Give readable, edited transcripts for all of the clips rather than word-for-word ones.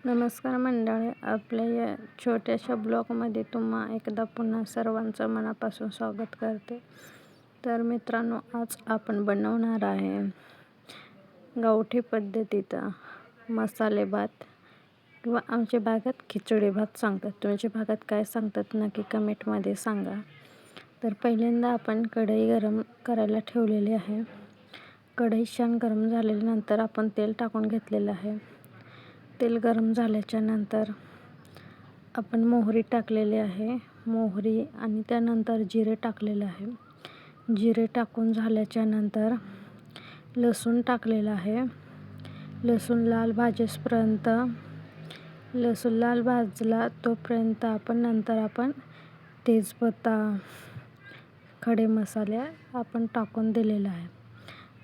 नमस्कार मंडळी, आपल्या या छोट्याशा ब्लॉगमध्ये तुम्हा एकदा पुन्हा सर्वांचं मनापासून स्वागत करते. तर मित्रांनो, आज आपण बनवणार आहे गावठी पद्धतीचा मसाले भात किंवा आमच्या भागात खिचडी भात सांगतात. तुमच्या भागात काय सांगतात नक्की कमेंटमध्ये सांगा. तर पहिल्यांदा आपण कढई गरम करायला ठेवलेली आहे. कढई छान गरम झाल्यानंतर आपण तेल टाकून घेतलेलं आहे. तेल गरम झाल्याच्या नंतर आपण मोहरी टाकलेली आहे. मोहरी आणि त्यानंतर जिरे टाकलेलं आहे. जिरे टाकून झाल्याच्या नंतर लसूण टाकलेलं आहे. लसूण लाल भाजेपर्यंत लसूण लाल भाजला तोपर्यंत नंतर आपण तेजपत्ता, खडे मसाले आपण टाकून दिलेला आहे.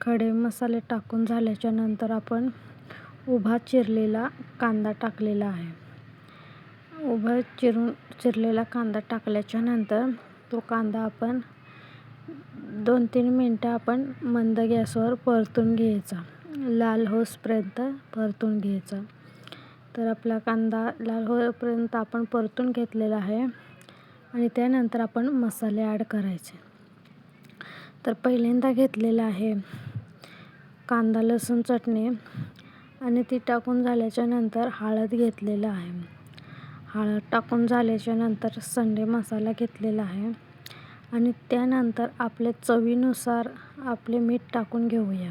खडे मसाले टाकून झाल्याच्या नंतर आपण उभा चिरलेला कांदा टाकलेला आहे. उभा चिरलेला कांदा टाकल्याच्या नंतर तो कांदा आपण 2-3 मिनटं आपण मंद गॅसवर परतून घ्यायचा. लाल होईपर्यंत परतून घ्यायचा. तर आपला कांदा लाल होईपर्यंत आपण परतून घेतलेला आहे आणि त्यानंतर आपण मसाले ॲड करायचे. तर पहिल्यांदा घेतलेला आहे कांदा लसूण चटणी आणि ती टाकून झाल्याच्या नंतर हळद घेतलेला आहे. हळद टाकून झाल्याच्या नंतर संडे मसाला घेतलेला आहे आणि त्यानंतर आपल्या चवीनुसार आपले मीठ टाकून घेऊया.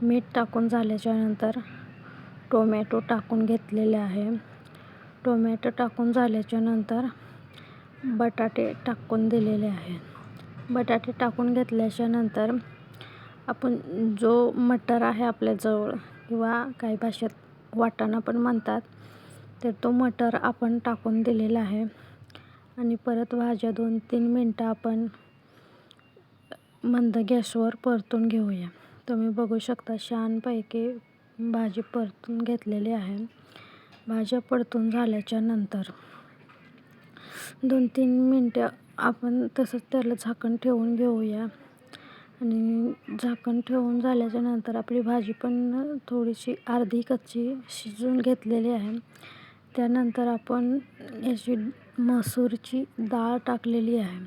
मीठ टाकून झाल्याच्या नंतर टोमॅटो टाकून घेतलेले आहे. टोमॅटो टाकून झाल्याच्या नंतर बटाटे टाकून दिलेले आहे. बटाटे टाकून घेतल्याच्या नंतर आपण जो मटर आहे आपल्याजवळ किंवा काही भाषेत वाटाणा पण म्हणतात, तर तो मटर आपण टाकून दिलेला आहे आणि परत भाज्या 2-3 मिनटं आपण मंद गॅसवर परतून घेऊया. तुम्ही बघू शकता छानपैकी भाजी परतून घेतलेली आहे. भाज्या परतून झाल्याच्या नंतर 2-3 मिनटं आपण तसंच त्याला झाकण ठेवून घेऊया आणि झाकण ठेवून झाल्याच्या नंतर आपली भाजी पण थोडीशी अर्धी कच्ची शिजवून घेतलेली आहे. त्यानंतर आपण याची मसूरची डाळ टाकलेली आहे.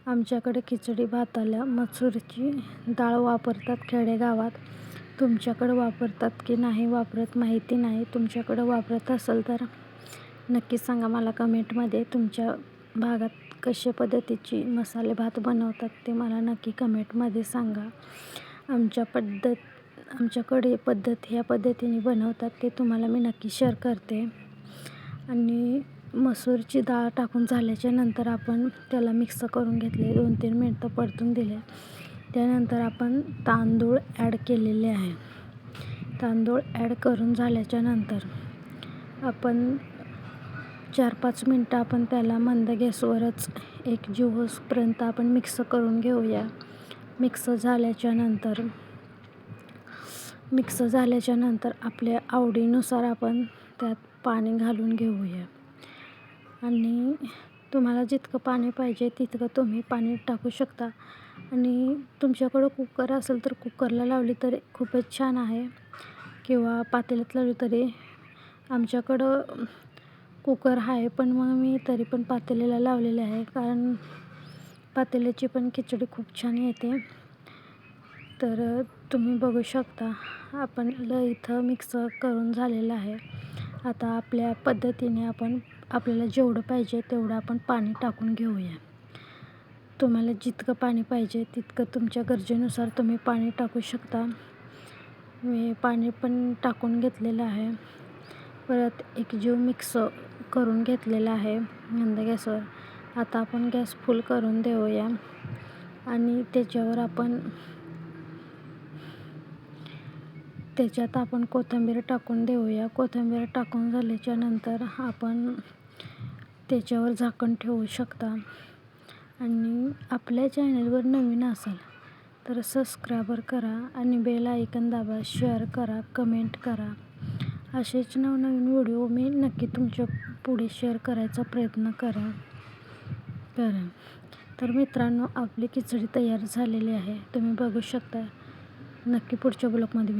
आमच्याकडे खिचडी भाताला मसूरची डाळ वापरतात खेडेगावात. तुमच्याकडे वापरतात की नाही वापरत माहिती नाही. तुमच्याकडे वापरत असेल तर नक्की सांगा मला कमेंटमध्ये. तुमच्या भागात कशा पद्धतीची मसाले भात बनवतात ते मला नक्की कमेंटमध्ये सांगा. आमच्याकडे ह्या पद्धतीने बनवतात ते तुम्हाला मी नक्की शेअर करते. आणि मसूरची डाळ टाकून झाल्याच्या नंतर आपण त्याला मिक्स करून घेतले. 2-3 मिनटं परतून दिले. त्यानंतर आपण तांदूळ ॲड केलेले आहे. तांदूळ ॲड करून झाल्याच्या नंतर आपण 4-5 मिनटं आपण त्याला मंद गॅसवरच एकजीव होईपर्यंत आपण मिक्स करून घेऊया. मिक्स झाल्याच्या नंतर आपल्या आवडीनुसार आपण त्यात पाणी घालून घेऊया आणि तुम्हाला जितकं पाणी पाहिजे तितकं तुम्ही पाणी टाकू शकता. आणि तुमच्याकडं कुकर असेल तर कुकरला लावली तरी खूपच छान आहे किंवा पातेल्यात लावली तरी. आमच्याकडं कुकर आहे पण मग मी तरी पण पातेल्याला लावलेले आहे, कारण पातेल्याची पण खिचडी खूप छान येते. तर तुम्ही बघू शकता आपण इथं मिक्स करून झालेलं आहे. आता आपल्या पद्धतीने आपल्याला जेवढं पाहिजे तेवढं आपण पाणी टाकून घेऊया. तुम्हाला जितकं पाणी पाहिजे तितकं तुमच्या गरजेनुसार तुम्ही पाणी टाकू शकता. मी पाणी पण टाकून घेतलेलं आहे. परत एकजीव मिक्स करून घेतलेला आहे मंद गॅसवर. आता आपण गॅस फुल करून देऊया आणि त्याच्यात आपण कोथिंबीर टाकून देऊया. कोथिंबीर टाकून झाल्याच्या नंतर आपण त्याच्यावर झाकण ठेवू शकता. आणि आपल्या चॅनलवर नवीन असाल तर सबस्क्राईबर करा आणि बेल आयकॉन दाबा, शेअर करा, कमेंट करा. असेच नवनवीन व्हिडिओ मी नक्की तुमच्या पुढे शेअर करायचा प्रयत्न करा. तर मित्रांनो, आपली खिचडी तयार झालेली आहे. तुम्ही बघू शकता. नक्की पुढच्या ब्लॉगमध्ये